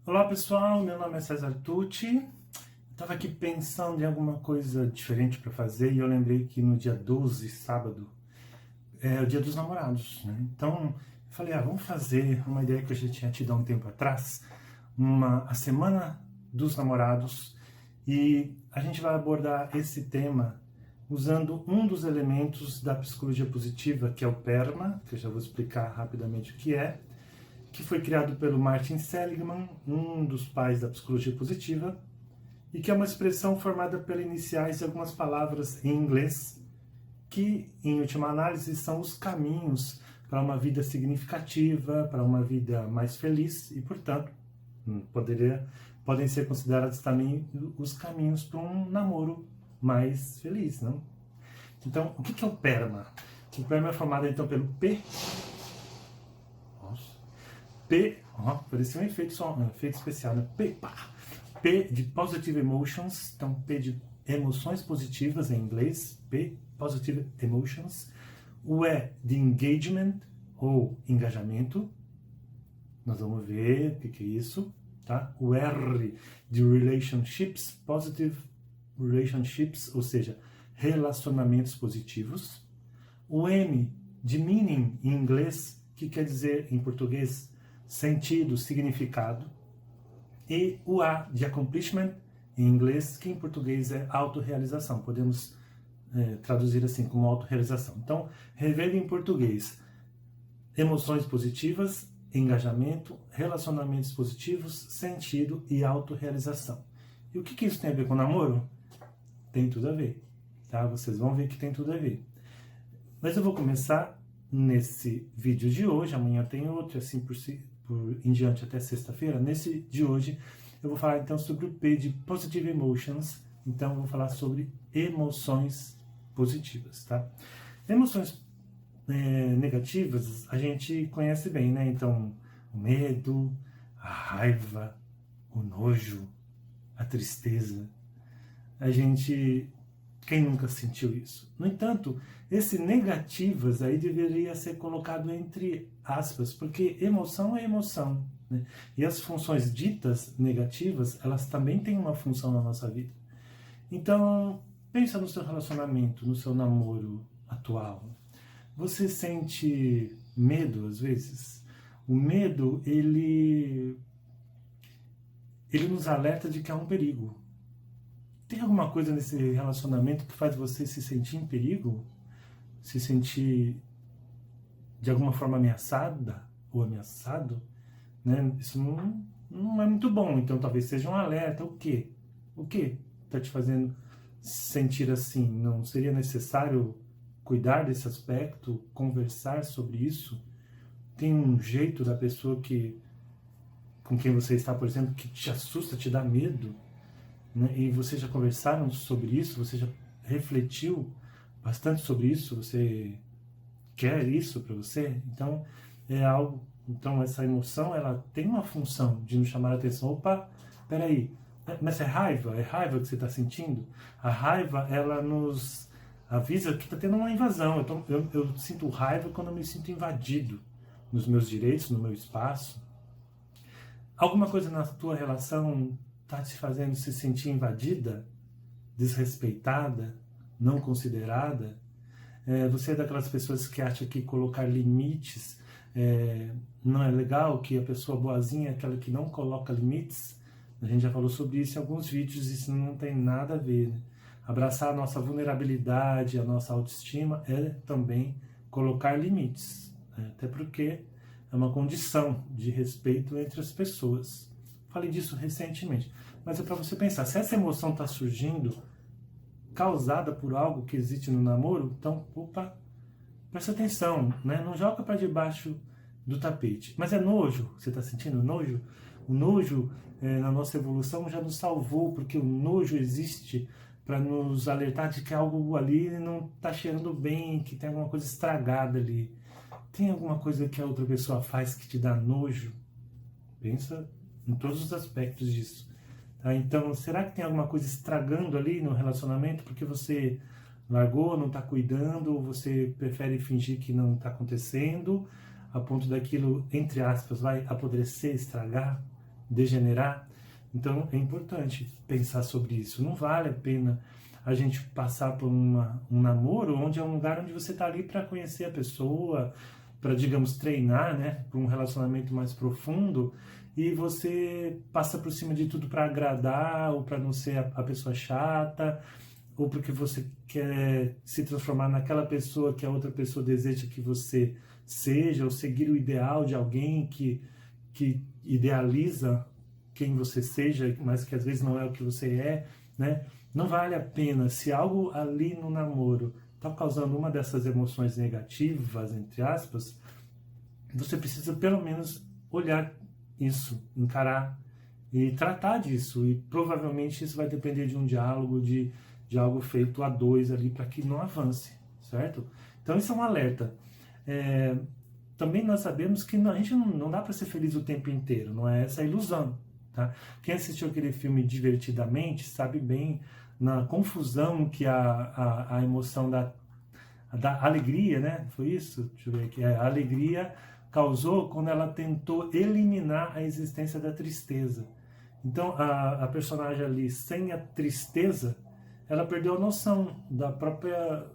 Olá pessoal, meu nome é César Tucci. Estava aqui pensando em alguma coisa diferente para fazer e eu lembrei que no dia 12, sábado, é o dia dos namorados, né? Então, eu falei, vamos fazer uma ideia que eu já tinha tido há um tempo atrás, a semana dos namorados, e a gente vai abordar esse tema usando um dos elementos da psicologia positiva, que é o PERMA, que eu já vou explicar rapidamente o que foi criado pelo Martin Seligman, um dos pais da psicologia positiva, e que é uma expressão formada pelas iniciais de algumas palavras em inglês, que, em última análise, são os caminhos para uma vida significativa, para uma vida mais feliz e, portanto, podem ser considerados também os caminhos para um namoro mais feliz, não? Então, o que é o PERMA? O PERMA é formado, então, pelo P. Nossa. Parecia um efeito, um efeito especial, né? P de Positive Emotions, então P de emoções positivas em inglês, P, Positive Emotions. O E de Engagement, ou engajamento, nós vamos ver o que é isso, tá? O R de Relationships, Positive Relationships, ou seja, relacionamentos positivos. O M de Meaning em inglês, que quer dizer em português sentido, significado. E o A de Accomplishment em inglês, que em português é autorrealização. Podemos traduzir assim como autorrealização. Então, revendo em português, emoções positivas, engajamento, relacionamentos positivos, sentido e autorrealização. E o que isso tem a ver com namoro? Tem tudo a ver, tá? Vocês vão ver que tem tudo a ver. Mas eu vou começar nesse vídeo de hoje, amanhã tem outro, assim por em diante até sexta-feira. Nesse de hoje eu vou falar então sobre o P de Positive Emotions, então eu vou falar sobre emoções positivas, tá? Emoções negativas a gente conhece bem, né? Então, o medo, a raiva, o nojo, a tristeza. Quem nunca sentiu isso? No entanto, esse negativas aí deveria ser colocado entre aspas, porque emoção é emoção, né? E as funções ditas negativas, elas também têm uma função na nossa vida. Então, pensa no seu relacionamento, no seu namoro atual. Você sente medo às vezes? O medo, ele nos alerta de que há um perigo. Tem alguma coisa nesse relacionamento que faz você se sentir em perigo? Se sentir de alguma forma ameaçada ou ameaçado? Né? Isso não é muito bom, então talvez seja um alerta. O quê? O que está te fazendo sentir assim? Não seria necessário cuidar desse aspecto, conversar sobre isso? Tem um jeito da pessoa com quem você está, por exemplo, que te assusta, te dá medo? Né? E vocês já conversaram sobre isso? Você já refletiu bastante sobre isso? Você quer isso para você? Então, é algo. Então, essa emoção, ela tem uma função de nos chamar a atenção. Opa, peraí, mas é raiva? É raiva que você está sentindo? A raiva, ela nos avisa que está tendo uma invasão. Eu sinto raiva quando eu me sinto invadido nos meus direitos, no meu espaço. Alguma coisa na tua relação está te fazendo se sentir invadida, desrespeitada, não considerada? Você é daquelas pessoas que acha que colocar limites não é legal, que a pessoa boazinha é aquela que não coloca limites? A gente já falou sobre isso em alguns vídeos, isso não tem nada a ver, né? Abraçar a nossa vulnerabilidade, a nossa autoestima é também colocar limites, né? Até porque é uma condição de respeito entre as pessoas. Falei disso recentemente, mas é para você pensar, se essa emoção está surgindo causada por algo que existe no namoro, então, opa, presta atenção, né? Não joga para debaixo do tapete. Mas é nojo, você está sentindo nojo? O nojo, na nossa evolução, já nos salvou, porque o nojo existe para nos alertar de que algo ali não está cheirando bem, que tem alguma coisa estragada ali. Tem alguma coisa que a outra pessoa faz que te dá nojo? Pensa em todos os aspectos disso. Tá? Então, será que tem alguma coisa estragando ali no relacionamento porque você largou, não está cuidando, ou você prefere fingir que não está acontecendo, a ponto daquilo, entre aspas, vai apodrecer, estragar? degenerar. Então é importante pensar sobre isso. Não vale a pena a gente passar por um namoro onde é um lugar onde você está ali para conhecer a pessoa, para, digamos, treinar, né, para um relacionamento mais profundo, e você passa por cima de tudo para agradar, ou para não ser a pessoa chata, ou porque você quer se transformar naquela pessoa que a outra pessoa deseja que você seja, ou seguir o ideal de alguém que idealiza quem você seja, mas que às vezes não é o que você é, né? Não vale a pena. Se algo ali no namoro está causando uma dessas emoções negativas, entre aspas, você precisa pelo menos olhar isso, encarar e tratar disso. E provavelmente isso vai depender de um diálogo, de algo feito a dois ali para que não avance, certo? Então isso é um alerta. Também nós sabemos que a gente não dá para ser feliz o tempo inteiro, não é essa a ilusão. Tá? Quem assistiu aquele filme Divertidamente sabe bem na confusão que a emoção da alegria, né? Foi isso? Deixa eu ver aqui. A alegria causou quando ela tentou eliminar a existência da tristeza. Então, a personagem ali, sem a tristeza, ela perdeu a noção da própria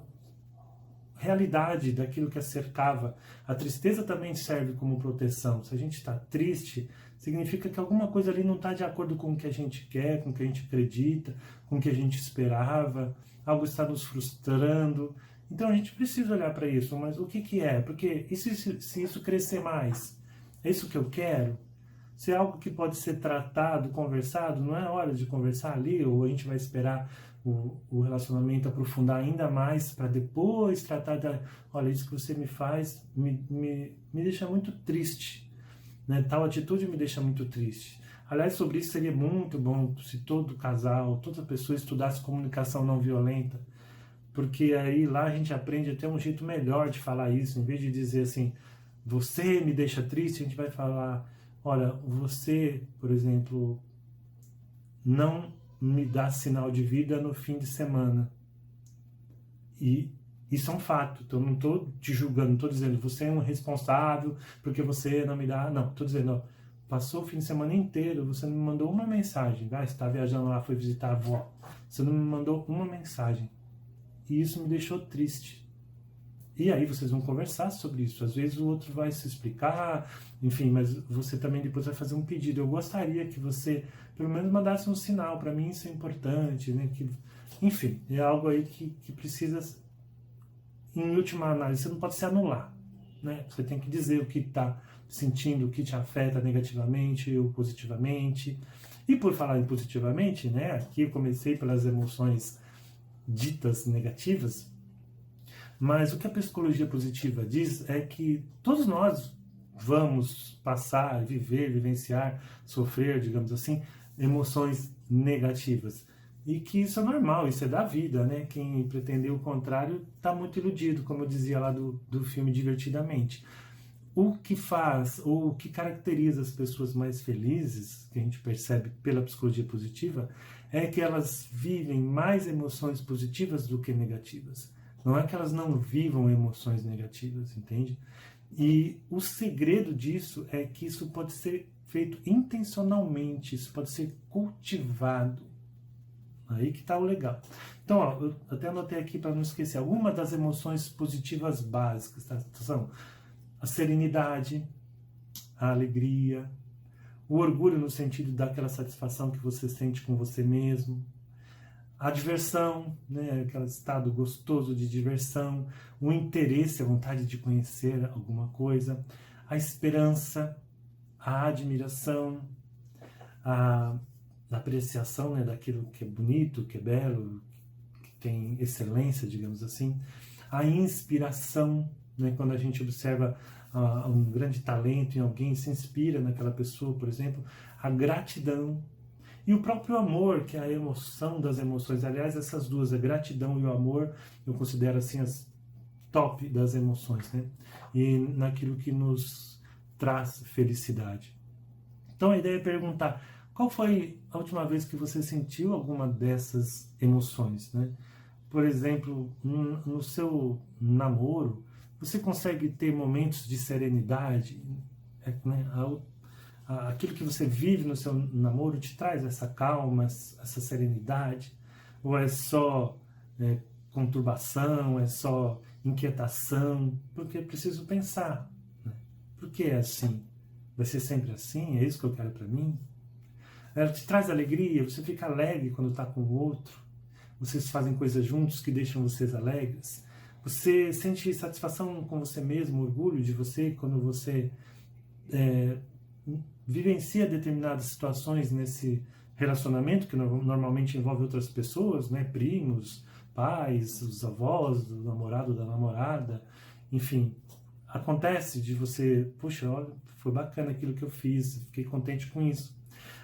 realidade, daquilo que a cercava. A tristeza também serve como proteção. Se a gente está triste, significa que alguma coisa ali não está de acordo com o que a gente quer, com o que a gente acredita, com o que a gente esperava, algo está nos frustrando. Então a gente precisa olhar para isso, mas o que é? Porque e se isso crescer mais? É isso que eu quero? Se é algo que pode ser tratado, conversado, não é hora de conversar ali, ou a gente vai esperar o relacionamento aprofundar ainda mais para depois tratar da... Olha, isso que você me faz me deixa muito triste, né? Tal atitude me deixa muito triste. Aliás, sobre isso seria muito bom se todo casal, toda pessoa estudasse comunicação não violenta, porque aí lá a gente aprende até um jeito melhor de falar isso. Em vez de dizer assim, você me deixa triste, a gente vai falar, olha, você, por exemplo, não me dá sinal de vida no fim de semana. E isso é um fato. Então, não estou te julgando, não estou dizendo você é um responsável porque você não me dá. Não, estou dizendo, ó, passou o fim de semana inteiro, você não me mandou uma mensagem. Você está viajando lá, foi visitar a avó. Você não me mandou uma mensagem. E isso me deixou triste. E aí vocês vão conversar sobre isso. Às vezes o outro vai se explicar, enfim, mas você também depois vai fazer um pedido. Eu gostaria que você, pelo menos, mandasse um sinal. Para mim isso é importante, né? Enfim, é algo aí que precisa, em última análise, você não pode se anular, né? Você tem que dizer o que está sentindo, o que te afeta negativamente ou positivamente. E por falar em positivamente, né? Aqui eu comecei pelas emoções ditas negativas, mas o que a psicologia positiva diz é que todos nós vamos passar, viver, vivenciar, sofrer, digamos assim, emoções negativas. E que isso é normal, isso é da vida, né? Quem pretender o contrário está muito iludido, como eu dizia lá do filme Divertidamente. O que faz, ou o que caracteriza as pessoas mais felizes, que a gente percebe pela psicologia positiva, é que elas vivem mais emoções positivas do que negativas. Não é que elas não vivam emoções negativas, entende? E o segredo disso é que isso pode ser feito intencionalmente, isso pode ser cultivado. Aí que está o legal. Então, ó, eu até anotei aqui para não esquecer, algumas das emoções positivas básicas, tá? São a serenidade, a alegria, o orgulho no sentido daquela satisfação que você sente com você mesmo, a diversão, né, aquele estado gostoso de diversão, o interesse, a vontade de conhecer alguma coisa, a esperança, a admiração, a apreciação, né, daquilo que é bonito, que é belo, que tem excelência, digamos assim, a inspiração, né, quando a gente observa um grande talento em alguém, se inspira naquela pessoa, por exemplo, a gratidão, e o próprio amor, que é a emoção das emoções. Aliás, essas duas, a gratidão e o amor, eu considero assim as top das emoções, né? E naquilo que nos traz felicidade. Então a ideia é perguntar, qual foi a última vez que você sentiu alguma dessas emoções, né? Por exemplo, no seu namoro, você consegue ter momentos de serenidade, né? aquilo que você vive no seu namoro te traz essa calma, essa serenidade? Ou é só conturbação, é só inquietação? Porque é preciso pensar, né? Por que é assim? Vai ser sempre assim? É isso que eu quero para mim? Ela te traz alegria? Você fica alegre quando está com o outro? Vocês fazem coisas juntos que deixam vocês alegres? Você sente satisfação com você mesmo, orgulho de você quando você vivencia determinadas situações nesse relacionamento que normalmente envolve outras pessoas, né? Primos, pais, os avós, do namorado, da namorada, enfim. Acontece de você, puxa, olha, foi bacana aquilo que eu fiz, fiquei contente com isso.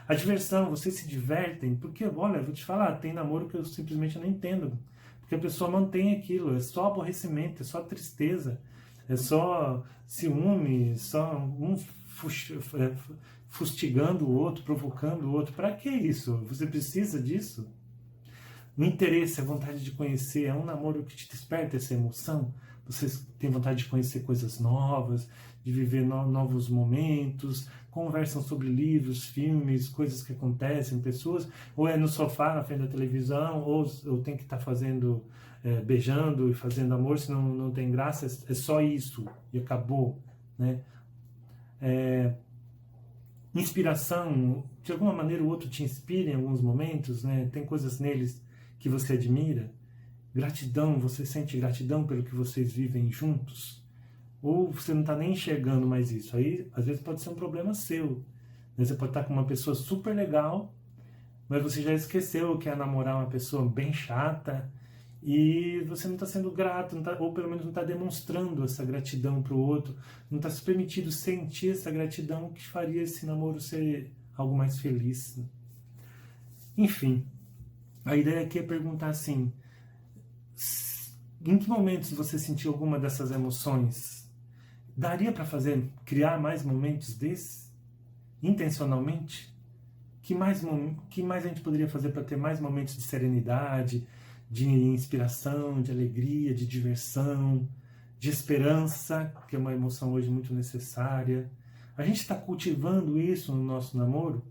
A diversão, vocês se divertem, porque, olha, eu vou te falar, tem namoro que eu simplesmente não entendo, porque a pessoa mantém aquilo, é só aborrecimento, é só tristeza, é só ciúme, só um fustigando o outro, provocando o outro. Para que isso? Você precisa disso? O interesse, a vontade de conhecer, é um namoro que te desperta essa emoção? Vocês têm vontade de conhecer coisas novas, de viver novos momentos, conversam sobre livros, filmes, coisas que acontecem, pessoas, ou é no sofá, na frente da televisão, ou tem que estar fazendo, beijando e fazendo amor, senão não tem graça, é só isso, e acabou, né? Inspiração, de alguma maneira o outro te inspira em alguns momentos, né? Tem coisas neles que você admira. Gratidão, você sente gratidão pelo que vocês vivem juntos? Ou você não está nem enxergando mais isso? Aí, às vezes, pode ser um problema seu. Você pode estar com uma pessoa super legal, mas você já esqueceu que é namorar uma pessoa bem chata e você não está sendo grato, ou pelo menos não está demonstrando essa gratidão para o outro, não está se permitindo sentir essa gratidão que faria esse namoro ser algo mais feliz. Enfim, a ideia aqui é perguntar assim, em que momentos você sentiu alguma dessas emoções? Daria para criar mais momentos desses? Intencionalmente? Que mais a gente poderia fazer para ter mais momentos de serenidade, de inspiração, de alegria, de diversão, de esperança, que é uma emoção hoje muito necessária? A gente está cultivando isso no nosso namoro?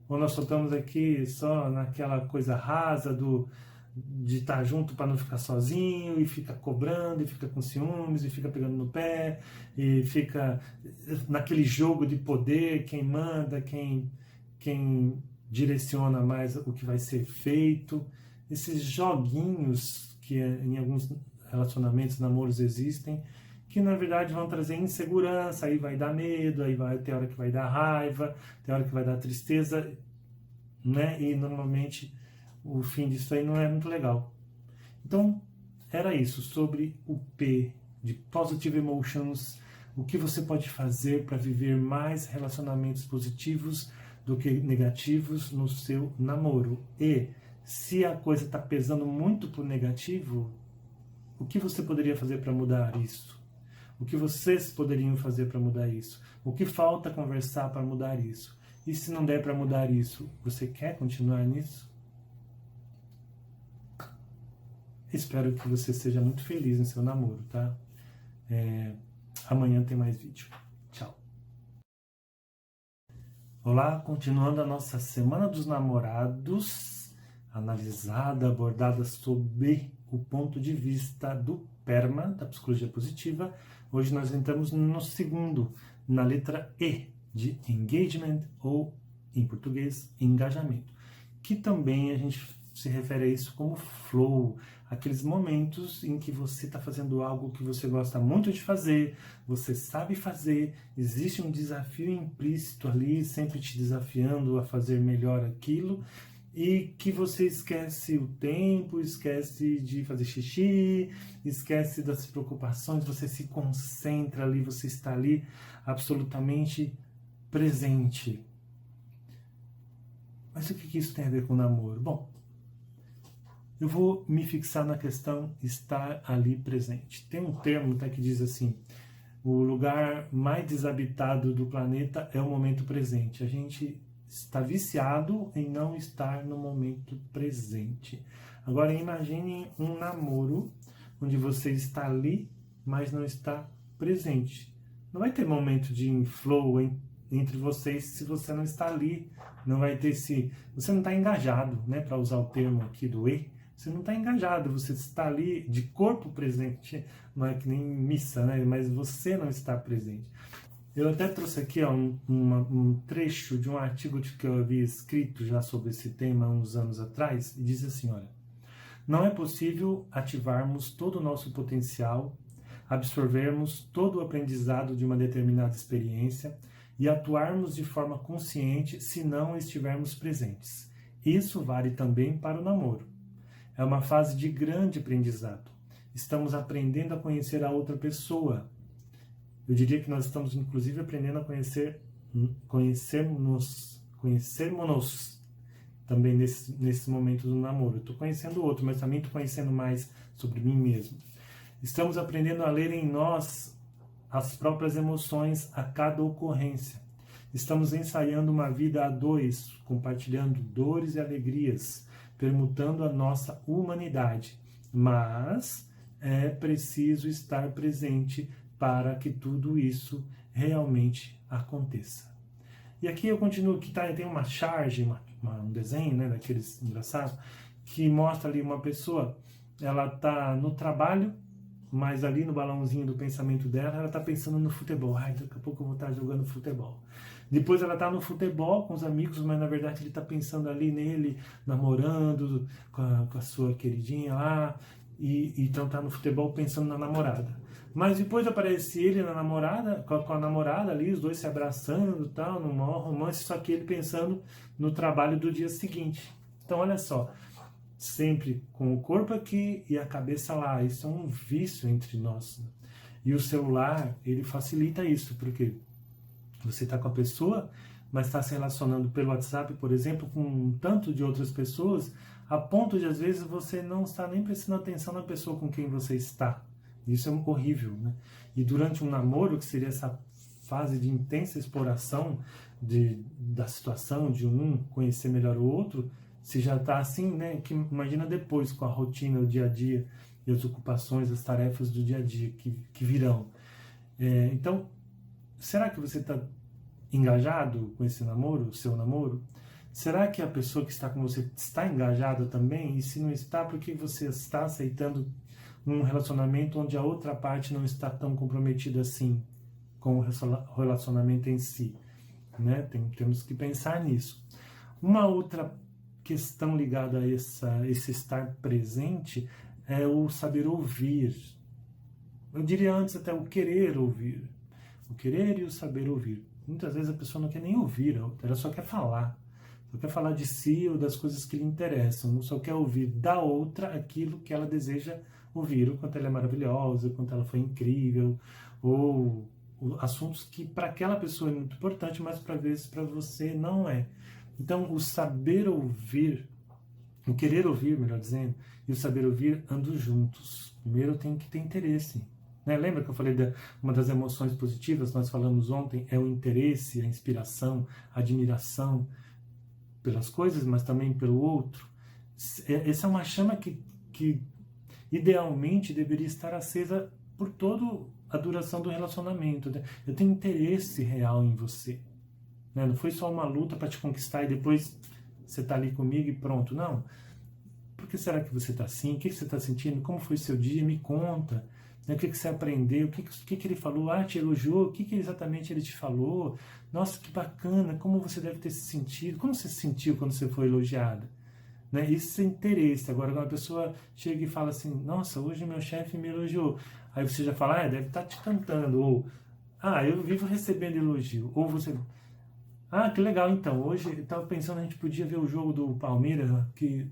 Ou nós só estamos aqui só naquela coisa rasa de estar junto para não ficar sozinho, e fica cobrando, e fica com ciúmes, e fica pegando no pé, e fica naquele jogo de poder, quem manda, quem direciona mais o que vai ser feito, esses joguinhos que em alguns relacionamentos, namoros existem, que na verdade vão trazer insegurança, aí vai dar medo, aí vai ter hora que vai dar raiva, tem hora que vai dar tristeza, né? E normalmente o fim disso aí não é muito legal. Então, era isso, sobre o P de Positive Emotions, o que você pode fazer para viver mais relacionamentos positivos do que negativos no seu namoro. E se a coisa está pesando muito para o negativo, o que você poderia fazer para mudar isso? O que vocês poderiam fazer para mudar isso? O que falta conversar para mudar isso? E se não der para mudar isso, você quer continuar nisso? Espero que você seja muito feliz no seu namoro, tá? Amanhã tem mais vídeo. Tchau. Olá, continuando a nossa Semana dos Namorados, analisada, abordada sob o ponto de vista do PERMA, da Psicologia Positiva. Hoje nós entramos no segundo, na letra E, de Engagement, ou, em português, engajamento, que também a gente se refere a isso como flow, aqueles momentos em que você está fazendo algo que você gosta muito de fazer, você sabe fazer, existe um desafio implícito ali, sempre te desafiando a fazer melhor aquilo, e que você esquece o tempo, esquece de fazer xixi, esquece das preocupações, você se concentra ali, você está ali absolutamente presente. Mas o que isso tem a ver com o namoro? Bom, eu vou me fixar na questão estar ali presente. Tem um termo, tá, que diz assim, o lugar mais desabitado do planeta é o momento presente. A gente está viciado em não estar no momento presente. Agora imagine um namoro onde você está ali, mas não está presente. Não vai ter momento de flow, entre vocês se você não está ali, não vai ter você não está engajado, né, para usar o termo aqui do você não está engajado, você está ali de corpo presente, não é que nem missa, né, mas você não está presente. Eu até trouxe aqui ó, um trecho de um artigo que eu havia escrito já sobre esse tema há uns anos atrás, e diz assim, olha, não é possível ativarmos todo o nosso potencial, absorvermos todo o aprendizado de uma determinada experiência e atuarmos de forma consciente se não estivermos presentes. Isso vale também para o namoro. É uma fase de grande aprendizado. Estamos aprendendo a conhecer a outra pessoa. Eu diria que nós estamos, inclusive, aprendendo a conhecermos também nesse momento do namoro. Eu estou conhecendo o outro, mas também estou conhecendo mais sobre mim mesmo. Estamos aprendendo a ler em nós as próprias emoções a cada ocorrência. Estamos ensaiando uma vida a dois, compartilhando dores e alegrias, permutando a nossa humanidade. Mas é preciso estar presente para que tudo isso realmente aconteça. E aqui eu continuo, que tem uma charge, um desenho, né, daqueles engraçados, que mostra ali uma pessoa, ela está no trabalho, mas ali no balãozinho do pensamento dela, ela está pensando no futebol. Daqui a pouco eu vou estar jogando futebol. Depois ela está no futebol com os amigos, mas na verdade ele está pensando ali nele, namorando com a sua queridinha lá, e então está no futebol pensando na namorada. Mas depois aparece ele na namorada, com a namorada ali, os dois se abraçando, tal, num maior romance, só que ele pensando no trabalho do dia seguinte. Então olha só, sempre com o corpo aqui e a cabeça lá. Isso é um vício entre nós. E o celular, ele facilita isso, porque você está com a pessoa, mas está se relacionando pelo WhatsApp, por exemplo, com um tanto de outras pessoas, a ponto de, às vezes, você não está nem prestando atenção na pessoa com quem você está. Isso é horrível, né? E durante um namoro, que seria essa fase de intensa exploração da situação, de um conhecer melhor o outro, se já está assim, né? Que imagina depois, com a rotina, o dia a dia, e as ocupações, as tarefas do dia a dia que virão. Então, será que você está engajado com esse namoro, o seu namoro? Será que a pessoa que está com você está engajada também? E se não está, por que você está aceitando um relacionamento onde a outra parte não está tão comprometida assim com o relacionamento em si? Né? Temos que pensar nisso. Uma outra questão ligada a esse estar presente é o saber ouvir. Eu diria antes até o querer ouvir. O querer e o saber ouvir. Muitas vezes a pessoa não quer nem ouvir a outra, ela só quer falar. Só quer falar de si ou das coisas que lhe interessam. Só quer ouvir da outra aquilo que ela deseja ouvir. O quanto ela é maravilhosa, o quanto ela foi incrível. Ou assuntos que para aquela pessoa é muito importante, mas para vezes para você não é. Então o saber ouvir, o querer ouvir, melhor dizendo, e o saber ouvir andam juntos. Primeiro eu tenho que ter interesse. Lembra que eu falei uma das emoções positivas, nós falamos ontem, é o interesse, a inspiração, a admiração pelas coisas, mas também pelo outro. Essa é uma chama que idealmente deveria estar acesa por toda a duração do relacionamento. Eu tenho interesse real em você. Não foi só uma luta para te conquistar e depois você está ali comigo e pronto. Não. Por que será que você está assim? O que você está sentindo? Como foi seu dia? Me conta. O que você aprendeu? O que ele falou? Te elogiou? O que exatamente ele te falou? Nossa, que bacana! Como você deve ter se sentido? Como você se sentiu quando você foi elogiada? Isso é interesse. Agora, quando a pessoa chega e fala assim, nossa, hoje meu chefe me elogiou. Aí você já fala, deve estar te cantando. Ou, eu vivo recebendo elogio. Ou você, que legal, então. Hoje eu estava pensando, a gente podia ver o jogo do Palmeiras, que...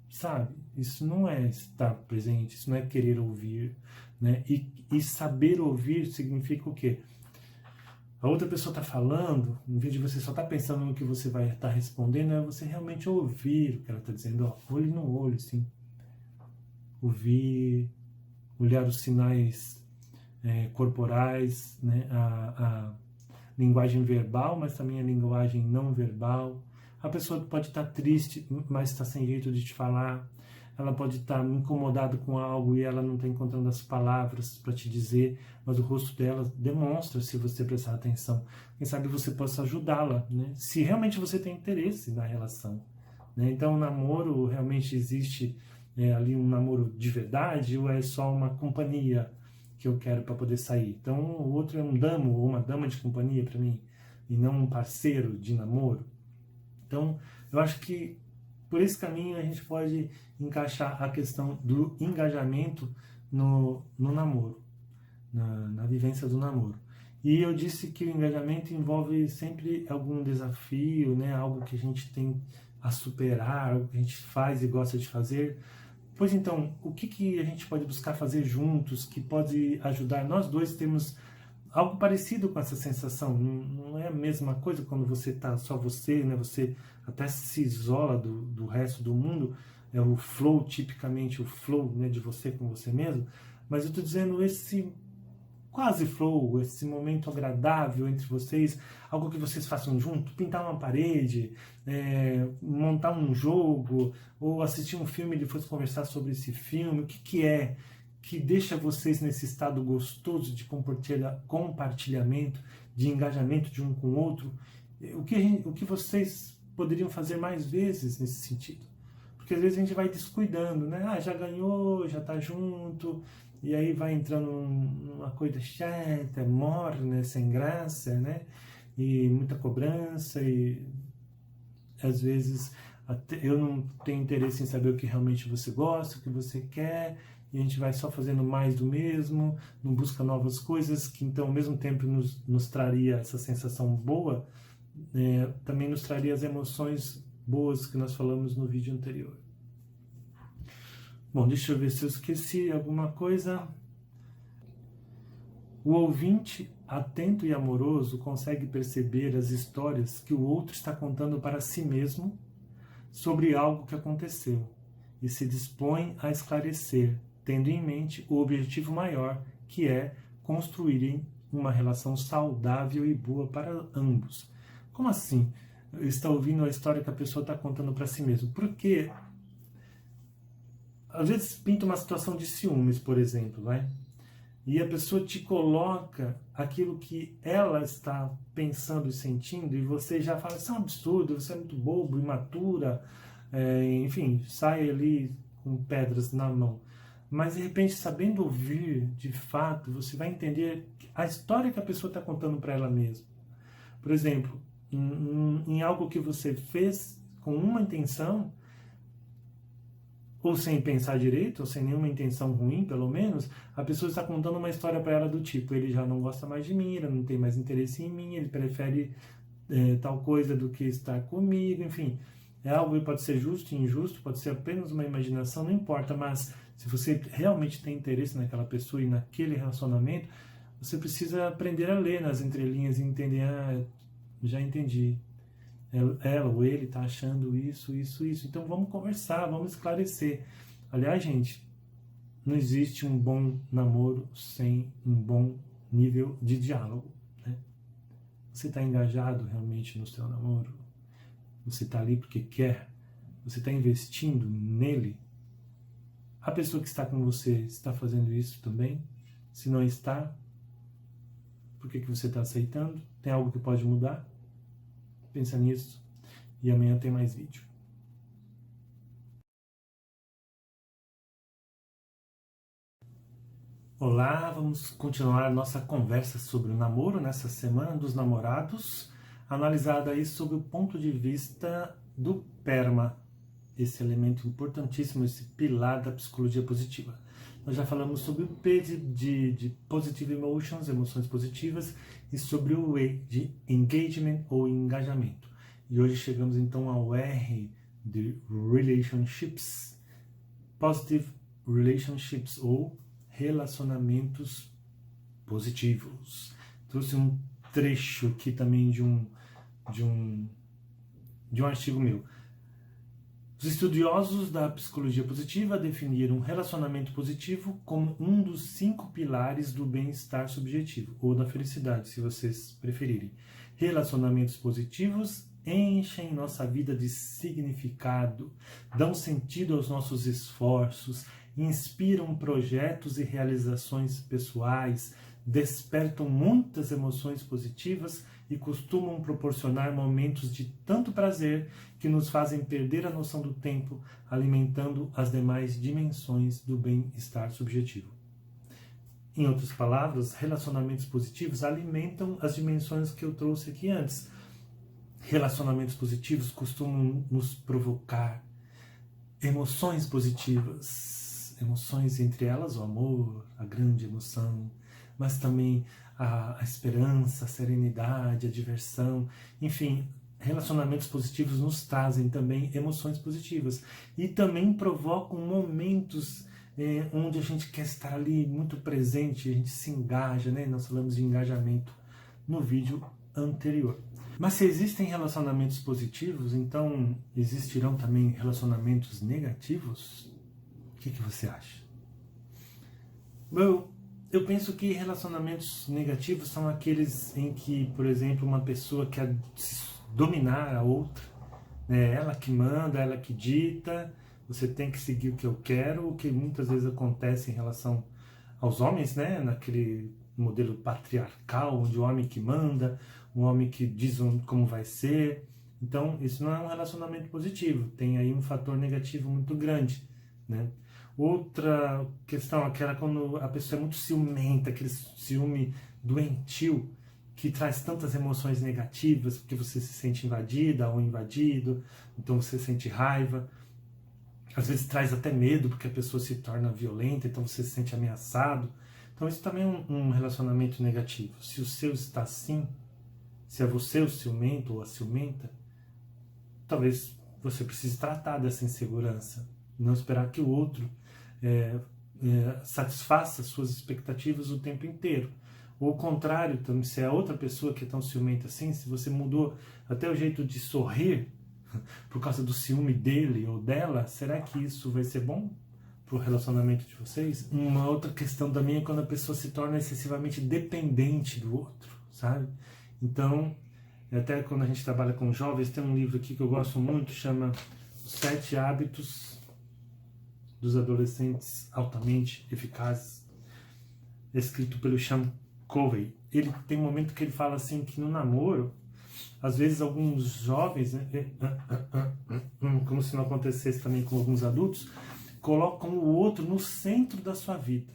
Sabe, isso não é estar presente, isso não é querer ouvir, né? E saber ouvir significa o quê? A outra pessoa está falando, em vez de você só estar pensando no que você vai estar respondendo, é você realmente ouvir o que ela está dizendo, olho no olho, assim. Ouvir, olhar os sinais corporais, né? A linguagem verbal, mas também a linguagem não verbal. A pessoa pode estar triste, mas está sem jeito de te falar. ela pode estar incomodada com algo e ela não está encontrando as palavras para te dizer, mas o rosto dela demonstra se você prestar atenção. Quem sabe você possa ajudá-la, né? Se realmente você tem interesse na relação, né? Então o namoro realmente existe ali um namoro de verdade ou é só uma companhia que eu quero para poder sair? Então o outro é um damo ou uma dama de companhia para mim e não um parceiro de namoro. Então eu acho que por esse caminho a gente pode encaixar a questão do engajamento no namoro, na vivência do namoro. E eu disse que o engajamento envolve sempre algum desafio, né? Algo que a gente tem a superar, algo que a gente faz e gosta de fazer. Pois então, o que a gente pode buscar fazer juntos, que pode ajudar? Nós dois temos algo parecido com essa sensação. Não é a mesma coisa quando você está só você, né? Você até se isola do resto do mundo. É o flow, tipicamente o flow, né, de você com você mesmo. Mas eu estou dizendo esse quase flow, esse momento agradável entre vocês, algo que vocês façam junto, pintar uma parede, montar um jogo, ou assistir um filme e depois conversar sobre esse filme. O que é que deixa vocês nesse estado gostoso de compartilhamento, de engajamento de um com o outro? O que vocês poderiam fazer mais vezes nesse sentido? Porque às vezes a gente vai descuidando, né? Ah, já ganhou, já tá junto, e aí vai entrando numa coisa chata, morna, sem graça, né? E muita cobrança, e às vezes até eu não tenho interesse em saber o que realmente você gosta, o que você quer, e a gente vai só fazendo mais do mesmo, não busca novas coisas, que então ao mesmo tempo nos traria essa sensação boa, também nos traria as emoções boas que nós falamos no vídeo anterior. Bom, deixa eu ver se eu esqueci alguma coisa. O ouvinte atento e amoroso consegue perceber as histórias que o outro está contando para si mesmo sobre algo que aconteceu e se dispõe a esclarecer, tendo em mente o objetivo maior, que é construírem uma relação saudável e boa para ambos. Como assim? Está ouvindo a história que a pessoa está contando para si mesmo? Porque às vezes pinta uma situação de ciúmes, por exemplo, né? E a pessoa te coloca aquilo que ela está pensando e sentindo, e você já fala, isso é um absurdo, você é muito bobo, imatura, enfim, sai ali com pedras na mão. Mas de repente, sabendo ouvir de fato, você vai entender a história que a pessoa está contando para ela mesma. Por exemplo, em algo que você fez com uma intenção, ou sem pensar direito, ou sem nenhuma intenção ruim, pelo menos, a pessoa está contando uma história para ela do tipo, ele já não gosta mais de mim, ele não tem mais interesse em mim, ele prefere tal coisa do que estar comigo, enfim. É algo que pode ser justo e injusto, pode ser apenas uma imaginação, não importa, mas se você realmente tem interesse naquela pessoa e naquele relacionamento, você precisa aprender a ler nas entrelinhas e entender, já entendi. Ela ou ele está achando isso. Então vamos conversar, vamos esclarecer. Aliás, gente, não existe um bom namoro sem um bom nível de diálogo, né? Você está engajado realmente no seu namoro? Você está ali porque quer? Você está investindo nele? A pessoa que está com você está fazendo isso também? Se não está, por que você está aceitando? Tem algo que pode mudar? Pensa nisso. E amanhã tem mais vídeo. Olá, vamos continuar a nossa conversa sobre o namoro nessa semana dos namorados, analisada aí sob o ponto de vista do PERMA, esse elemento importantíssimo, esse pilar da psicologia positiva. Nós já falamos sobre o P de Positive Emotions, emoções positivas, e sobre o E de Engagement ou engajamento. E hoje chegamos então ao R de Relationships, Positive Relationships ou relacionamentos positivos. Trouxe um trecho aqui também de um artigo meu. Os estudiosos da psicologia positiva definiram relacionamento positivo como um dos 5 pilares do bem-estar subjetivo, ou da felicidade, se vocês preferirem. Relacionamentos positivos enchem nossa vida de significado, dão sentido aos nossos esforços, inspiram projetos e realizações pessoais, despertam muitas emoções positivas e costumam proporcionar momentos de tanto prazer que nos fazem perder a noção do tempo, alimentando as demais dimensões do bem-estar subjetivo. Em outras palavras, relacionamentos positivos alimentam as dimensões que eu trouxe aqui antes. Relacionamentos positivos costumam nos provocar emoções positivas, emoções, entre elas o amor, a grande emoção, mas também a esperança, a serenidade, a diversão, enfim, relacionamentos positivos nos trazem também emoções positivas e também provocam momentos onde a gente quer estar ali muito presente, a gente se engaja, né? Nós falamos de engajamento no vídeo anterior. Mas se existem relacionamentos positivos, então existirão também relacionamentos negativos? O que você acha? Bom, eu penso que relacionamentos negativos são aqueles em que, por exemplo, uma pessoa quer dominar a outra, né? Ela que manda, ela que dita, você tem que seguir o que eu quero, o que muitas vezes acontece em relação aos homens, né? Naquele modelo patriarcal, onde o homem que manda, o homem que diz como vai ser. Então, isso não é um relacionamento positivo, tem aí um fator negativo muito grande, né? Outra questão, aquela quando a pessoa é muito ciumenta, aquele ciúme doentio, que traz tantas emoções negativas, porque você se sente invadida ou invadido, então você sente raiva. Às vezes traz até medo, porque a pessoa se torna violenta, então você se sente ameaçado. Então isso também é um relacionamento negativo. Se o seu está assim, se é você o ciumento ou a ciumenta, talvez você precise tratar dessa insegurança. Não esperar que o outro satisfaça suas expectativas o tempo inteiro. Ou ao contrário, também, se é a outra pessoa que é tão ciumenta assim, se você mudou até o jeito de sorrir por causa do ciúme dele ou dela, será que isso vai ser bom para o relacionamento de vocês? Uma outra questão também é quando a pessoa se torna excessivamente dependente do outro, sabe? Então, até quando a gente trabalha com jovens, tem um livro aqui que eu gosto muito, chama Os 7 Hábitos dos Adolescentes Altamente Eficazes, escrito pelo Sean Covey. Ele tem um momento que ele fala assim que no namoro, às vezes alguns jovens, né, como se não acontecesse também com alguns adultos, colocam o outro no centro da sua vida.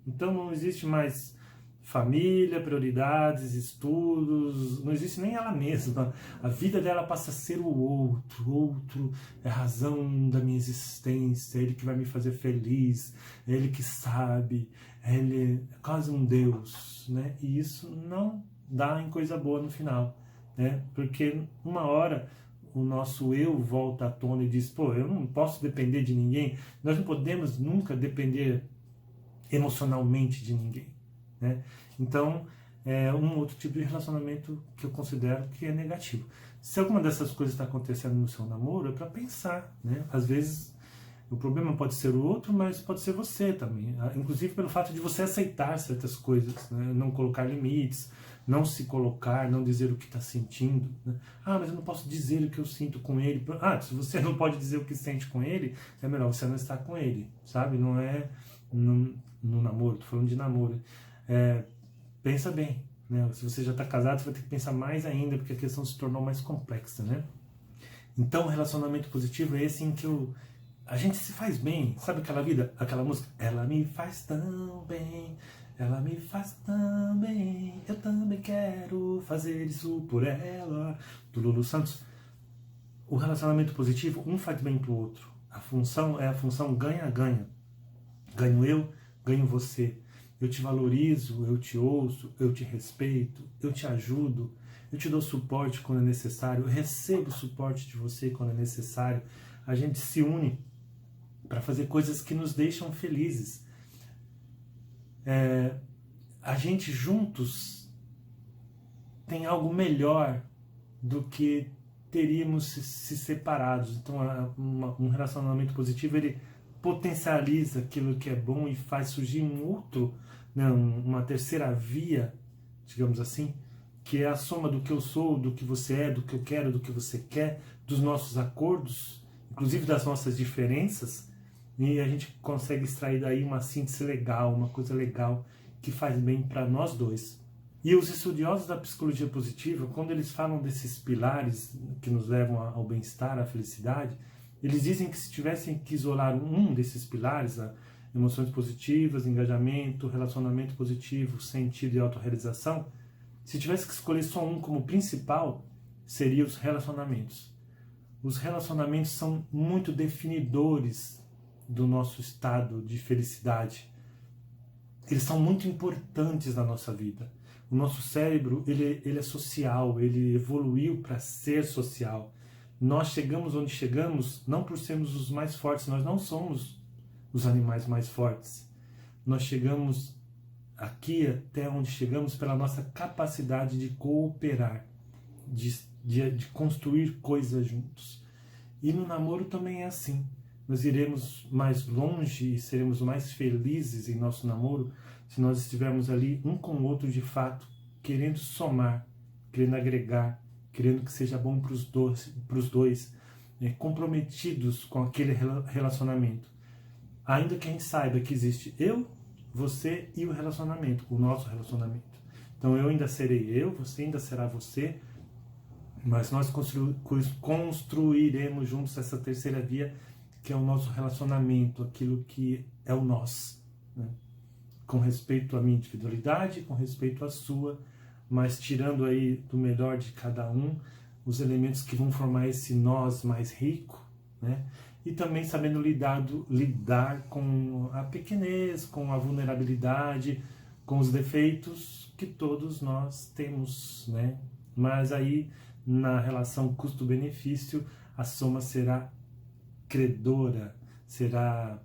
Então não existe mais família, prioridades, estudos, não existe nem ela mesma. A vida dela passa a ser o outro. O outro é a razão da minha existência, é ele que vai me fazer feliz, é ele que sabe, ele é quase um Deus, né? E isso não dá em coisa boa no final, né? Porque uma hora o nosso eu volta à tona e diz, pô, eu não posso depender de ninguém, nós não podemos nunca depender emocionalmente de ninguém, né? Então, é um outro tipo de relacionamento que eu considero que é negativo. Se alguma dessas coisas está acontecendo no seu namoro, é para pensar, né? Às vezes o problema pode ser o outro, mas pode ser você também. Inclusive pelo fato de você aceitar certas coisas, né? Não colocar limites, não se colocar, não dizer o que está sentindo, né? Ah, mas eu não posso dizer o que eu sinto com ele. Ah, se você não pode dizer o que sente com ele, é melhor você não estar com ele, sabe? Não é no namoro, tô falando de namoro. Pensa bem, né? Se você já está casado, você vai ter que pensar mais ainda, porque a questão se tornou mais complexa, né? Então, o relacionamento positivo é esse em que a gente se faz bem. Sabe aquela vida, aquela música? Ela me faz tão bem, ela me faz tão bem, eu também quero fazer isso por ela. Do Lulu Santos. O relacionamento positivo, um faz bem pro outro. A função é a função ganha-ganha. Ganho eu, ganho você. Eu te valorizo, eu te ouço, eu te respeito, eu te ajudo, eu te dou suporte quando é necessário, eu recebo suporte de você quando é necessário. A gente se une para fazer coisas que nos deixam felizes. A gente juntos tem algo melhor do que teríamos se separados. Então, um relacionamento positivo, ele potencializa aquilo que é bom e faz surgir um outro, né, uma terceira via, digamos assim, que é a soma do que eu sou, do que você é, do que eu quero, do que você quer, dos nossos acordos, inclusive das nossas diferenças, e a gente consegue extrair daí uma síntese legal, uma coisa legal que faz bem para nós dois. E os estudiosos da psicologia positiva, quando eles falam desses pilares que nos levam ao bem-estar, à felicidade, eles dizem que se tivessem que isolar um desses pilares, emoções positivas, engajamento, relacionamento positivo, sentido e autorrealização, se tivesse que escolher só um como principal, seria os relacionamentos. Os relacionamentos são muito definidores do nosso estado de felicidade. Eles são muito importantes na nossa vida. O nosso cérebro, ele é social, ele evoluiu para ser social. Nós chegamos onde chegamos não por sermos os mais fortes, nós não somos os animais mais fortes. Nós chegamos aqui até onde chegamos pela nossa capacidade de cooperar, de construir coisas juntos. E no namoro também é assim. Nós iremos mais longe e seremos mais felizes em nosso namoro se nós estivermos ali um com o outro de fato, querendo somar, querendo agregar, querendo que seja bom para os dois, comprometidos com aquele relacionamento. Ainda que a gente saiba que existe eu, você e o relacionamento, o nosso relacionamento. Então eu ainda serei eu, você ainda será você, mas nós construiremos juntos essa terceira via, que é o nosso relacionamento, aquilo que é o nós, né? Com respeito à minha individualidade, com respeito à sua, mas tirando aí do melhor de cada um os elementos que vão formar esse nós mais rico, né? E também sabendo lidar com a pequenez, com a vulnerabilidade, com os defeitos que todos nós temos, né? Mas aí, na relação custo-benefício, a soma será credora, será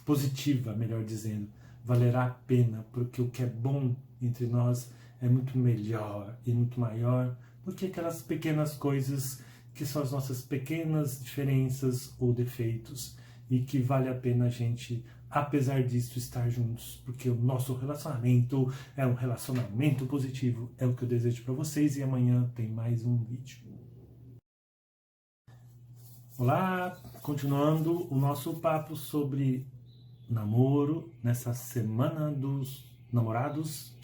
positiva, melhor dizendo. Valerá a pena, porque o que é bom entre nós é muito melhor e muito maior do que aquelas pequenas coisas que são as nossas pequenas diferenças ou defeitos, e que vale a pena a gente, apesar disso, estar juntos, porque o nosso relacionamento é um relacionamento positivo. É o que eu desejo para vocês, e amanhã tem mais um vídeo. Olá, continuando o nosso papo sobre namoro, nessa semana dos namorados,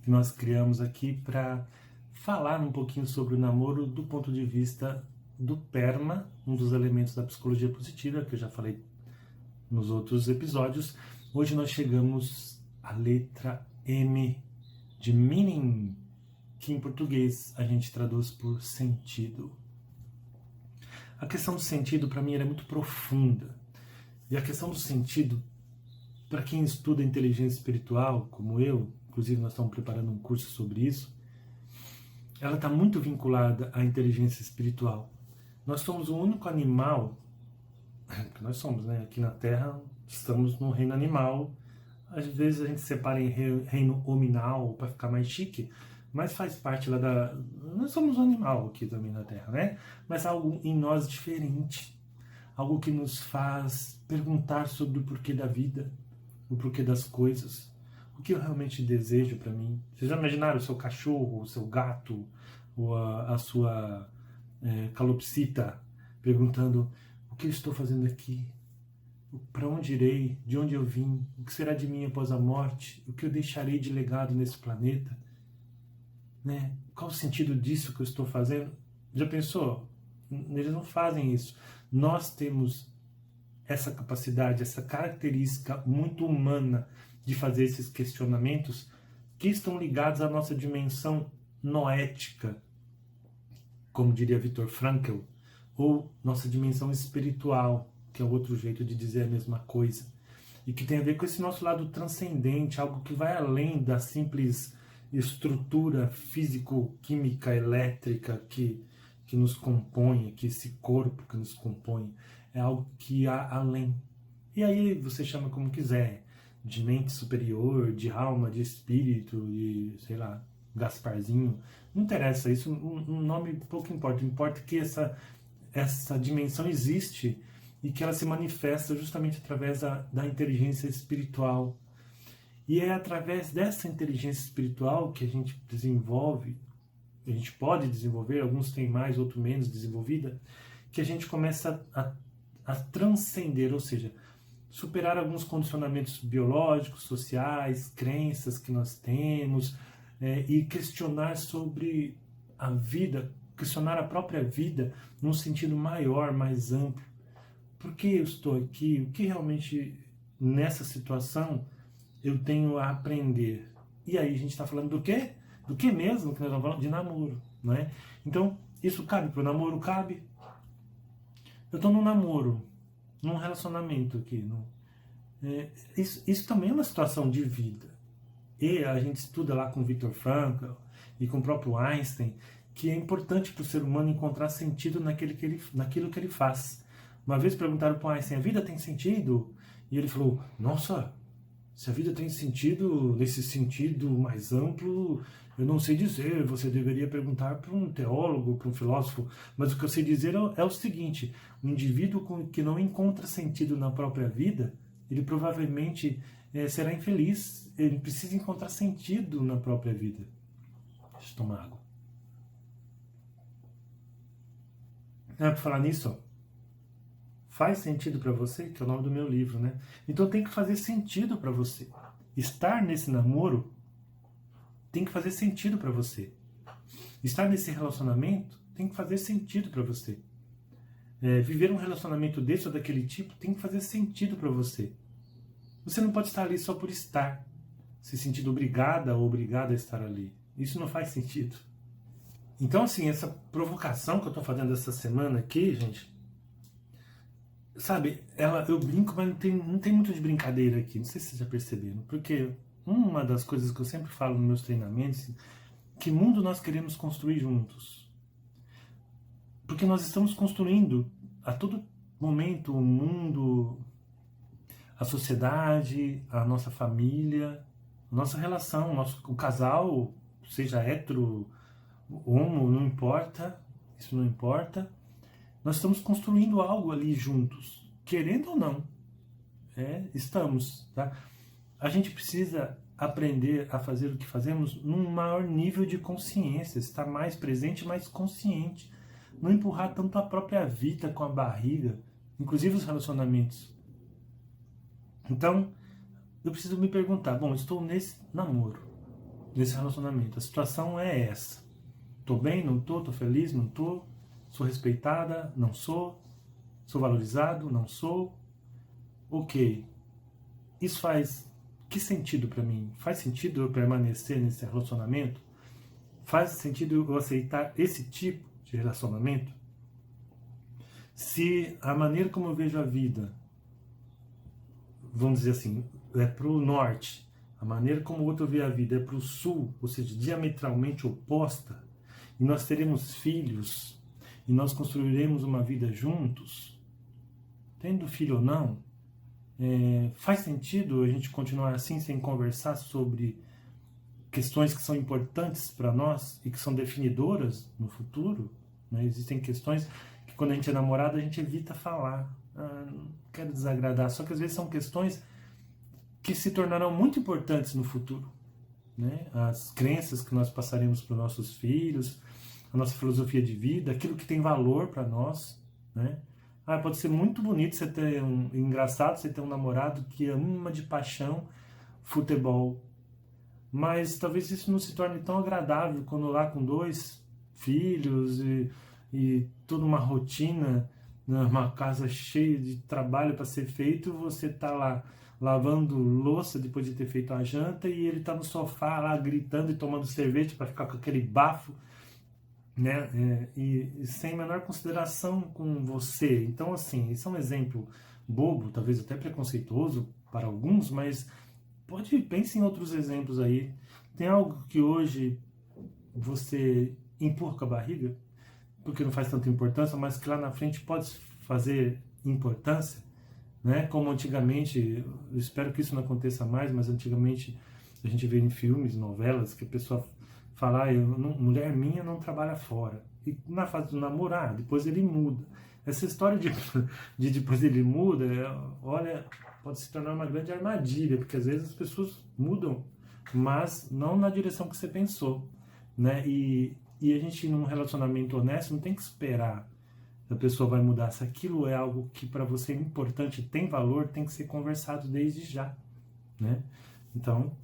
que nós criamos aqui para falar um pouquinho sobre o namoro do ponto de vista do PERMA, um dos elementos da psicologia positiva, que eu já falei nos outros episódios. Hoje nós chegamos à letra M de meaning, que em português a gente traduz por sentido. A questão do sentido, para mim, é muito profunda. E a questão do sentido, para quem estuda inteligência espiritual, como eu, inclusive nós estamos preparando um curso sobre isso, ela está muito vinculada à inteligência espiritual. Nós somos o único animal, que nós somos, né? Aqui na Terra, estamos no reino animal. Às vezes a gente separa em reino hominal para ficar mais chique, mas faz parte lá da... Nós somos um animal aqui também na Terra, né? Mas algo em nós diferente. Algo que nos faz perguntar sobre o porquê da vida, o porquê das coisas, o que eu realmente desejo para mim. Vocês já imaginaram o seu cachorro, o seu gato, ou a sua calopsita perguntando: o que eu estou fazendo aqui? Para onde irei? De onde eu vim? O que será de mim após a morte? O que eu deixarei de legado nesse planeta? Né? Qual o sentido disso que eu estou fazendo? Já pensou? Eles não fazem isso. Nós temos essa capacidade, essa característica muito humana de fazer esses questionamentos, que estão ligados à nossa dimensão noética, como diria Viktor Frankl, ou nossa dimensão espiritual, que é outro jeito de dizer a mesma coisa, e que tem a ver com esse nosso lado transcendente, algo que vai além da simples estrutura físico-química, elétrica que nos compõe, que esse corpo que nos compõe, é algo que há além. E aí você chama como quiser, de mente superior, de alma, de espírito, de, sei lá, Gasparzinho, não interessa, isso um nome pouco importa, importa que essa dimensão existe e que ela se manifesta justamente através da inteligência espiritual. E é através dessa inteligência espiritual que a gente desenvolve a gente pode desenvolver, alguns têm mais, outros menos desenvolvida, que a gente começa a transcender, ou seja, superar alguns condicionamentos biológicos, sociais, crenças que nós temos, e questionar sobre a vida, questionar a própria vida num sentido maior, mais amplo. Por que eu estou aqui? O que realmente nessa situação eu tenho a aprender? E aí a gente está falando do quê? Do que mesmo que nós estamos falando? De namoro, não é? Então, isso cabe para o namoro? Cabe. Eu estou num namoro, num relacionamento aqui. Isso também é uma situação de vida. E a gente estuda lá com o Viktor Frankl e com o próprio Einstein que é importante para o ser humano encontrar sentido naquilo que ele faz. Uma vez perguntaram para o Einstein, a vida tem sentido? E ele falou, nossa, se a vida tem sentido, nesse sentido mais amplo, eu não sei dizer, você deveria perguntar para um teólogo, para um filósofo, mas o que eu sei dizer é o seguinte, um indivíduo que não encontra sentido na própria vida, ele provavelmente será infeliz, ele precisa encontrar sentido na própria vida. Deixa eu tomar água. Para falar nisso, ó, faz sentido para você, que é o nome do meu livro, né? Então tem que fazer sentido para você. Estar nesse namoro tem que fazer sentido para você. Estar nesse relacionamento tem que fazer sentido para você. Viver um relacionamento desse ou daquele tipo tem que fazer sentido para você. Você não pode estar ali só por estar, se sentindo obrigada ou obrigado a estar ali. Isso não faz sentido. Então, assim, essa provocação que eu estou fazendo essa semana aqui, gente, sabe, eu brinco, mas não tem muito de brincadeira aqui, não sei se vocês já perceberam, porque uma das coisas que eu sempre falo nos meus treinamentos, que mundo nós queremos construir juntos? Porque nós estamos construindo a todo momento o mundo, a sociedade, a nossa família, a nossa relação, o casal, seja hétero, homo, não importa, isso não importa. Nós estamos construindo algo ali juntos, querendo ou não. Estamos. Tá? A gente precisa aprender a fazer o que fazemos num maior nível de consciência, estar mais presente, mais consciente. Não empurrar tanto a própria vida com a barriga, inclusive os relacionamentos. Então, eu preciso me perguntar, bom, estou nesse namoro, nesse relacionamento, a situação é essa. Estou bem, não estou? Estou feliz, não estou? Sou respeitada, não sou? Sou valorizado, não sou? Ok. Isso faz que sentido para mim? Faz sentido eu permanecer nesse relacionamento? Faz sentido eu aceitar esse tipo de relacionamento? Se a maneira como eu vejo a vida, vamos dizer assim, é para o norte, a maneira como o outro vê a vida é para o sul, ou seja, diametralmente oposta, e nós teremos filhos, e nós construiremos uma vida juntos, tendo filho ou não, faz sentido a gente continuar assim, sem conversar sobre questões que são importantes para nós e que são definidoras no futuro? Né? Existem questões que quando a gente é namorado a gente evita falar, não quero desagradar, só que às vezes são questões que se tornarão muito importantes no futuro. Né? As crenças que nós passaremos para os nossos filhos, a nossa filosofia de vida, aquilo que tem valor para nós. Né? Pode ser muito bonito você ter engraçado você ter um namorado que ama de paixão futebol, mas talvez isso não se torne tão agradável quando lá com 2 filhos e toda uma rotina, né, uma casa cheia de trabalho para ser feito, você está lá lavando louça depois de ter feito a janta e ele está no sofá lá gritando e tomando cerveja para ficar com aquele bafo, né? E sem a menor consideração com você. Então, assim, isso é um exemplo bobo, talvez até preconceituoso para alguns, mas pense em outros exemplos aí. Tem algo que hoje você empurra com a barriga, porque não faz tanta importância, mas que lá na frente pode fazer importância, né? Como antigamente, eu espero que isso não aconteça mais, mas antigamente a gente vê em filmes, novelas, que a pessoa fala, mulher minha não trabalha fora. E na fase do namoro, depois ele muda. Essa história de depois ele muda, olha, pode se tornar uma grande armadilha, porque às vezes as pessoas mudam, mas não na direção que você pensou, né? E E a gente, num relacionamento honesto, não tem que esperar se a pessoa vai mudar. Se aquilo é algo que para você é importante, tem valor, tem que ser conversado desde já, né? Então,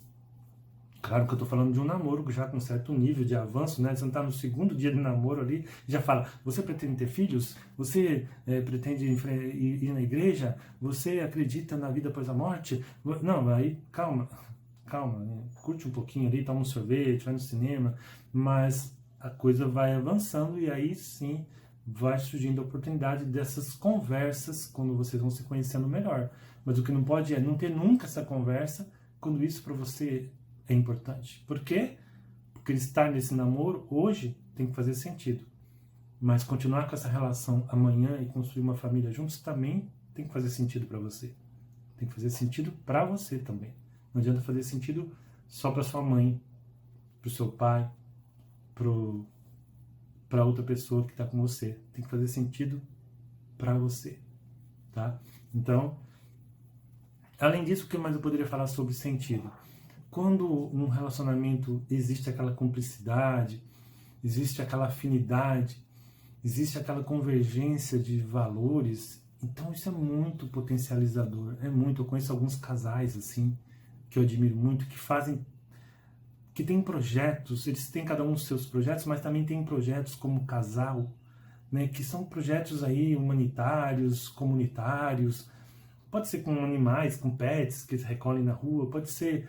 claro que eu tô falando de um namoro já com certo nível de avanço, né? Você não tá no segundo dia de namoro ali, já fala, você pretende ter filhos? Você pretende ir na igreja? Você acredita na vida após a morte? Não, aí, calma, né? Curte um pouquinho ali, toma um sorvete, vai no cinema, mas a coisa vai avançando e aí sim vai surgindo a oportunidade dessas conversas quando vocês vão se conhecendo melhor. Mas o que não pode é não ter nunca essa conversa quando isso para você é importante. Por quê? Porque estar nesse namoro hoje tem que fazer sentido. Mas continuar com essa relação amanhã e construir uma família juntos também tem que fazer sentido para você. Tem que fazer sentido para você também. Não adianta fazer sentido só para sua mãe, para o seu pai, para outra pessoa que está com você. Tem que fazer sentido para você, tá? Então, além disso, o que mais eu poderia falar sobre sentido? Quando um relacionamento existe aquela cumplicidade, existe aquela afinidade, existe aquela convergência de valores, então isso é muito potencializador, é muito. Eu conheço alguns casais assim, que eu admiro muito, que têm projetos, eles têm cada um os seus projetos, mas também têm projetos como casal, né, que são projetos aí humanitários, comunitários, pode ser com animais, com pets que eles recolhem na rua, pode ser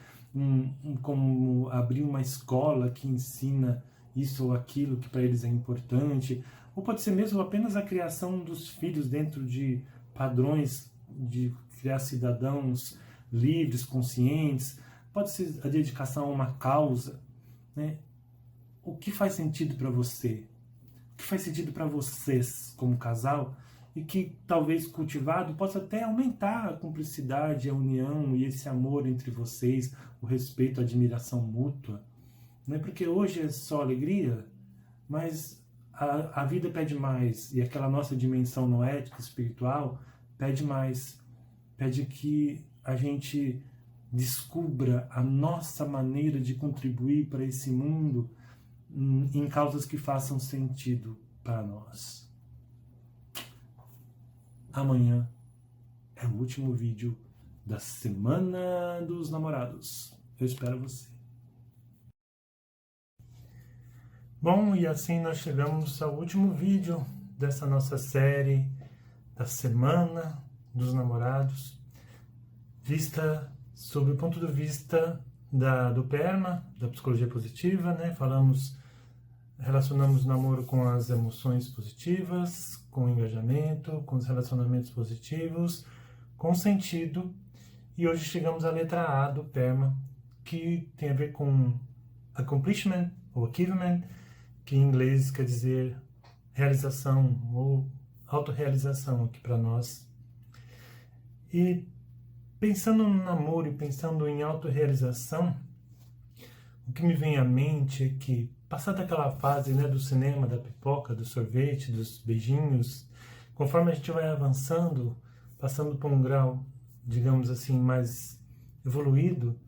como abrir uma escola que ensina isso ou aquilo que para eles é importante, ou pode ser mesmo apenas a criação dos filhos dentro de padrões de criar cidadãos livres, conscientes, pode ser a dedicação a uma causa, né? O que faz sentido para você? O que faz sentido para vocês como casal? E que talvez cultivado possa até aumentar a cumplicidade, a união e esse amor entre vocês, o respeito, a admiração mútua. Não é porque hoje é só alegria, mas a vida pede mais, e aquela nossa dimensão noética, espiritual, pede mais. Pede que a gente descubra a nossa maneira de contribuir para esse mundo em causas que façam sentido para nós. Amanhã é o último vídeo da Semana dos Namorados. Eu espero você. Bom, e assim nós chegamos ao último vídeo dessa nossa série da Semana dos Namorados, vista sob o ponto de vista do PERMA, da psicologia positiva, né? Relacionamos o namoro com as emoções positivas, com o engajamento, com os relacionamentos positivos, com sentido. E hoje chegamos à letra A do PERMA, que tem a ver com accomplishment ou achievement, que em inglês quer dizer realização ou autorrealização aqui para nós. E pensando no namoro e pensando em autorrealização, o que me vem à mente é que, passada aquela fase, né, do cinema, da pipoca, do sorvete, dos beijinhos, conforme a gente vai avançando, passando por um grau, digamos assim, mais evoluído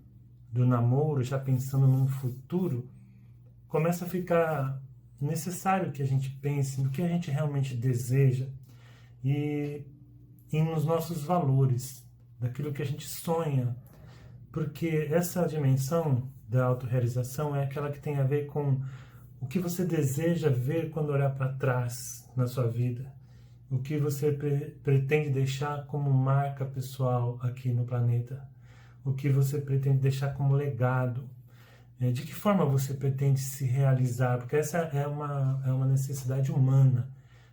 do namoro, já pensando num futuro, começa a ficar necessário que a gente pense no que a gente realmente deseja e nos nossos valores, daquilo que a gente sonha, porque essa dimensão da autorrealização é aquela que tem a ver com o que você deseja ver quando olhar para trás na sua vida, o que você pretende deixar como marca pessoal aqui no planeta, o que você pretende deixar como legado, de que forma você pretende se realizar, porque essa é uma necessidade humana,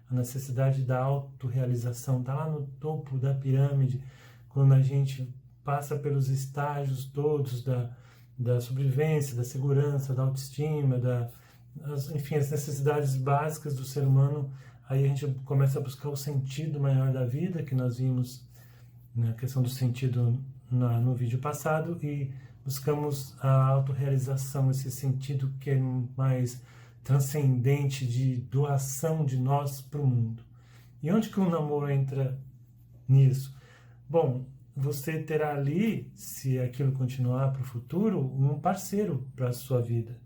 a necessidade da autorrealização, está lá no topo da pirâmide, quando a gente passa pelos estágios todos da sobrevivência, da segurança, da autoestima, enfim, as necessidades básicas do ser humano. Aí a gente começa a buscar o sentido maior da vida, que nós vimos na questão do sentido no vídeo passado, e buscamos a autorrealização, esse sentido que é mais transcendente de doação de nós para o mundo. E onde que o namoro entra nisso? Bom, você terá ali, se aquilo continuar para o futuro, um parceiro para a sua vida.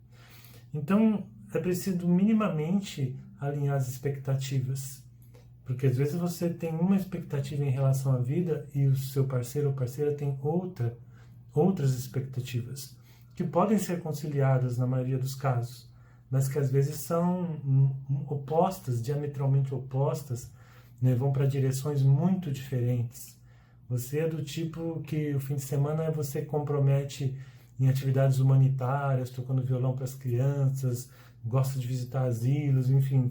Então, é preciso minimamente alinhar as expectativas. Porque às vezes você tem uma expectativa em relação à vida e o seu parceiro ou parceira tem outras expectativas, que podem ser conciliadas na maioria dos casos, mas que às vezes são opostas, diametralmente opostas, né? Vão para direções muito diferentes. Você é do tipo que o fim de semana você compromete em atividades humanitárias, tocando violão para as crianças, gosta de visitar asilos, enfim,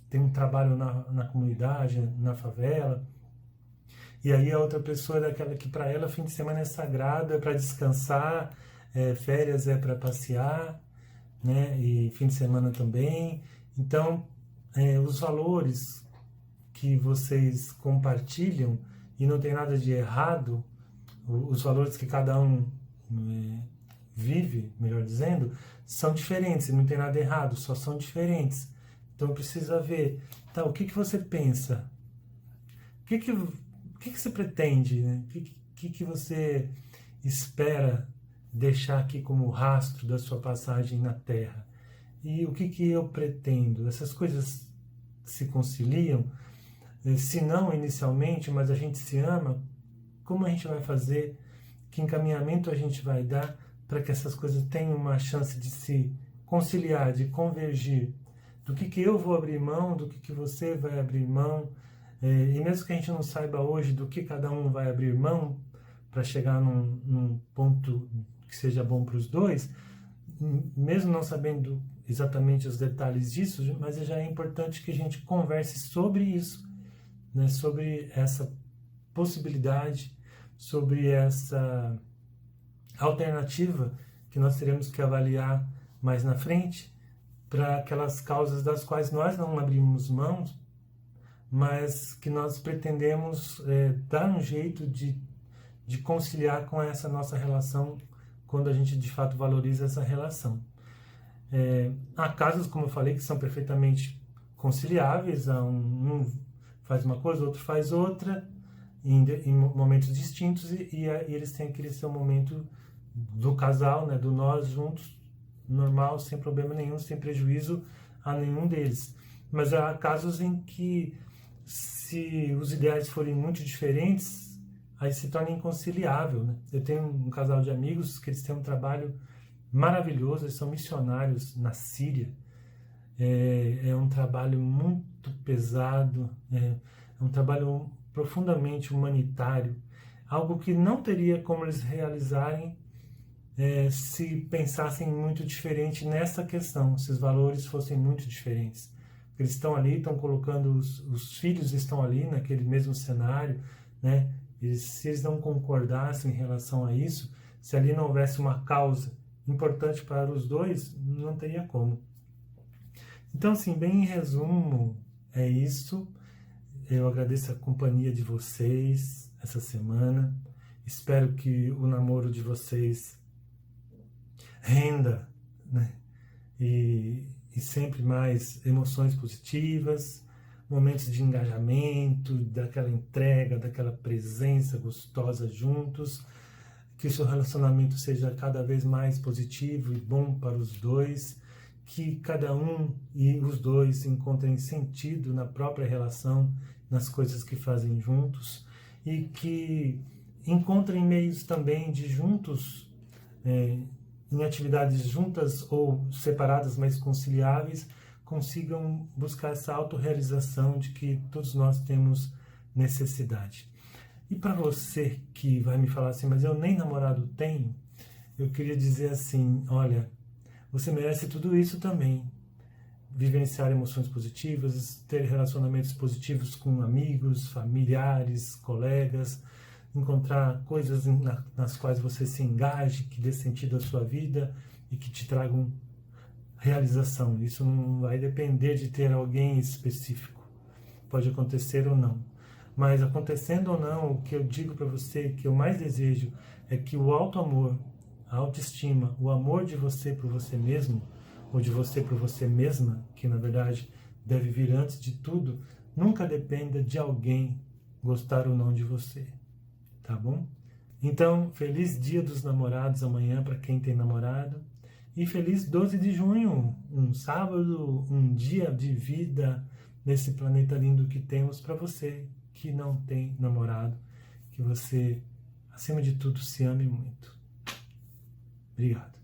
tem um trabalho na comunidade, na favela. E aí a outra pessoa é daquela que para ela fim de semana é sagrado, é para descansar, férias é para passear, né? E fim de semana também. Então, os valores que vocês compartilham, e não tem nada de errado, os valores que cada um vive, melhor dizendo, são diferentes, e não tem nada errado, só são diferentes. Então precisa ver, tá, o que você pensa? O que você pretende? Né? O que você espera deixar aqui como rastro da sua passagem na Terra? E o que eu pretendo? Essas coisas se conciliam? Se não inicialmente, mas a gente se ama, como a gente vai fazer? Que encaminhamento a gente vai dar para que essas coisas tenham uma chance de se conciliar, de convergir? Do que eu vou abrir mão, do que você vai abrir mão, e mesmo que a gente não saiba hoje do que cada um vai abrir mão para chegar num ponto que seja bom para os dois, mesmo não sabendo exatamente os detalhes disso, mas já é importante que a gente converse sobre isso, né, sobre essa possibilidade, sobre essa alternativa que nós teremos que avaliar mais na frente, para aquelas causas das quais nós não abrimos mãos, mas que nós pretendemos dar um jeito de conciliar com essa nossa relação, quando a gente de fato valoriza essa relação. Há casos, como eu falei, que são perfeitamente conciliáveis, um faz uma coisa, o outro faz outra, em momentos distintos, e eles têm aquele seu momento do casal, né, do nós juntos, normal, sem problema nenhum, sem prejuízo a nenhum deles. Mas há casos em que, se os ideais forem muito diferentes, aí se torna inconciliável, né? Eu tenho um casal de amigos que eles têm um trabalho maravilhoso, eles são missionários na Síria. É um trabalho muito pesado, é um trabalho profundamente humanitário, algo que não teria como eles realizarem se pensassem muito diferente nessa questão, se os valores fossem muito diferentes. Eles estão ali, estão colocando, os filhos estão ali naquele mesmo cenário, né? Se eles não concordassem em relação a isso, se ali não houvesse uma causa importante para os dois, não teria como. Então, assim, bem em resumo, é isso. Eu agradeço a companhia de vocês essa semana. Espero que o namoro de vocês renda, né? E sempre mais emoções positivas, momentos de engajamento, daquela entrega, daquela presença gostosa juntos, que o seu relacionamento seja cada vez mais positivo e bom para os dois, que cada um e os dois encontrem sentido na própria relação, nas coisas que fazem juntos, e que encontrem meios também de juntos, em atividades juntas ou separadas, mas conciliáveis, consigam buscar essa autorrealização de que todos nós temos necessidade. E para você que vai me falar assim, mas eu nem namorado tenho, eu queria dizer assim, olha, você merece tudo isso também. Vivenciar emoções positivas, ter relacionamentos positivos com amigos, familiares, colegas, encontrar coisas nas quais você se engaje, que dê sentido à sua vida e que te tragam realização. Isso não vai depender de ter alguém específico. Pode acontecer ou não. Mas acontecendo ou não, o que eu digo para você, que eu mais desejo, é que o auto-amor, a autoestima, o amor de você por você mesmo, ou de você por você mesma, que na verdade deve vir antes de tudo, nunca dependa de alguém gostar ou não de você. Tá bom? Então, feliz Dia dos Namorados amanhã para quem tem namorado. E feliz 12 de junho, um sábado, um dia de vida nesse planeta lindo que temos para você que não tem namorado, que você, acima de tudo, se ame muito. Obrigado.